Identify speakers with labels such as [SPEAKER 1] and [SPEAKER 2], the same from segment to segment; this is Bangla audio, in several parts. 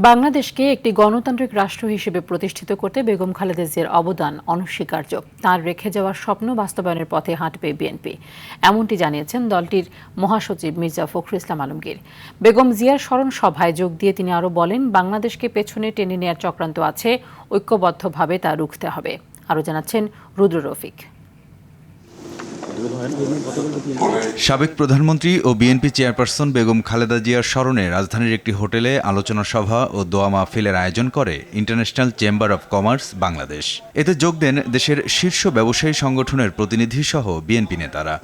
[SPEAKER 1] বাংলাদেশকে একটি গণতান্ত্রিক রাষ্ট্র হিসেবে প্রতিষ্ঠিত করতে বেগম খালেদা জিয়ার অবদান অনস্বীকার্য। তাঁর রেখে যাওয়ার স্বপ্ন বাস্তবায়নের পথে হাঁটবে বিএনপি, এমনটি জানিয়েছেন দলটির মহাসচিব মির্জা ফখরুল ইসলাম আলমগীর। বেগম জিয়ার স্মরণ সভায় যোগ দিয়ে তিনি আরও বলেন, বাংলাদেশকে পেছনে টেনে নেওয়ার চক্রান্ত আছে, ঐক্যবদ্ধভাবে তা রুখতে হবে। আরও জানাচ্ছেন রুদ্র রফিক।
[SPEAKER 2] সাবেক প্রধানমন্ত্রী ও বিএনপি চেয়ারপারসন বেগম খালেদা জিয়ার স্মরণে রাজধানীর একটি হোটেলে আলোচনা সভা ও দোয়া মাহফিলের আয়োজন করে international chamber of commerce Bangladesh. এতে যোগ দেন দেশের শীর্ষ ব্যবসায়ী সংগঠনের প্রতিনিধি সহ বিএনপি নেতারা।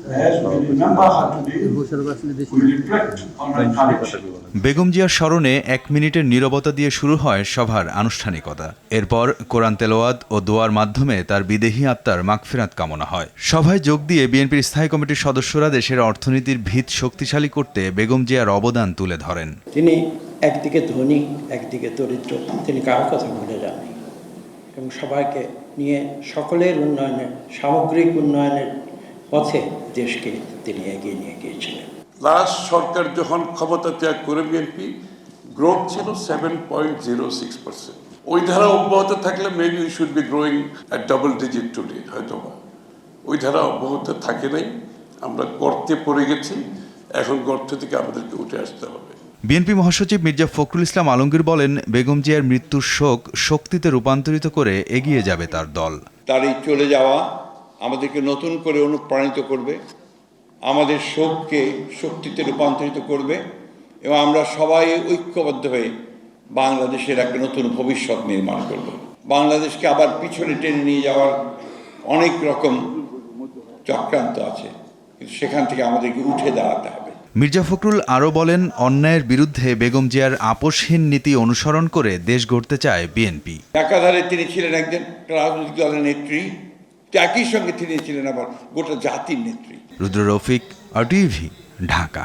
[SPEAKER 2] বেগম জিয়ার স্মরণে 1 মিনিটের নীরবতা দিয়ে শুরু হয় সভার আনুষ্ঠানিকতা। এরপর কোরআন তেলাওয়াত ও দোয়ার মাধ্যমে তার বিদেহী আত্মার মাগফিরাত কামনা হয়। সভায় যোগ দিয়ে বিএনপির স্থায়ী কমিটির সদস্যরা দেশের অর্থনীতির ভিত শক্তিশালী করতে বেগম জিয়ার অবদান তুলে ধরেন।
[SPEAKER 3] তিনি একদিকে ধনী, একদিকে দরিদ্র, তিনি কারো কথা ভুলে যাননি এবং সবাইকে নিয়ে সকলের উন্নয়নের, সামগ্রিক উন্নয়নের পথে দেশকে তিনি এগিয়ে নিয়ে গিয়েছিলেন।
[SPEAKER 4] লাস্ট সরকার যখন ক্ষমতা ত্যাগ করে বিএনপি, গ্রোথ ছিল 7.06%। ওই ধারা অব্যাহত থাকলে maybe we should be growing at double digit today, হয়তো ওই ধারা অব্যাহত থাকে নাই। আমরা গর্তে পড়ে গেছি, এখন গর্ত থেকে আমাদেরকে উঠে আসতে হবে।
[SPEAKER 2] বিএনপি মহাসচিব মির্জা ফখরুল ইসলাম আলমগীর বলেন, বেগম জিয়ার মৃত্যুর শোক শক্তিতে রূপান্তরিত করে এগিয়ে যাবে তার দল।
[SPEAKER 5] তার এই চলে যাওয়া আমাদেরকে নতুন করে অনুপ্রাণিত করবে, আমাদের শোককে শক্তিতে রূপান্তরিত করবে এবং আমরা সবাই ঐক্যবদ্ধ হয়ে বাংলাদেশের একটা নতুন ভবিষ্যৎ নির্মাণ করব। বাংলাদেশকে আবার পিছনে টেনে নিয়ে যাওয়ার অনেক রকম চক্রান্ত আছে, কিন্তু সেখান থেকে আমাদেরকে উঠে দাঁড়াতে হবে।
[SPEAKER 2] মির্জা ফখরুল আরও বলেন, অন্যায়ের বিরুদ্ধে বেগম জিয়ার আপোষহীন নীতি অনুসরণ করে দেশ গড়তে চায় বিএনপি।
[SPEAKER 5] একাধারে তিনি ছিলেন একজন রাজনৈতিক দলের নেত্রী, একই সঙ্গে তিনি ছিলেন আবার গোটা জাতির নেত্রী।
[SPEAKER 2] রুদ্র রফিক, RTV, ঢাকা।